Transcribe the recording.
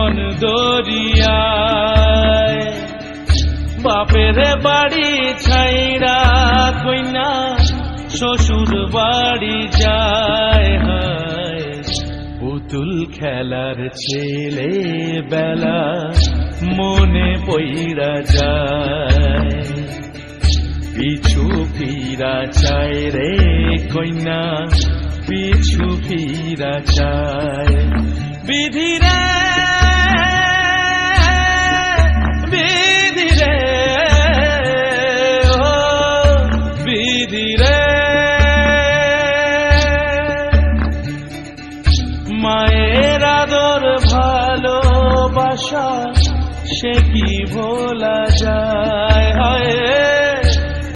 জীবন দরিয়ায় বাপের বাড়ি ছাইরা কইনা শ্বশুর বাড়ি যায় হায় পুতুল খেলার ছেলে বেলা মনে পইরা যায় পিছু ফিরা চায় রে কইনা পিছু ফিরা চায় বিধিরে বিধিরে ও বিধিরে মায়ের আদর ভালোবাসা সে কি ভোলা যায়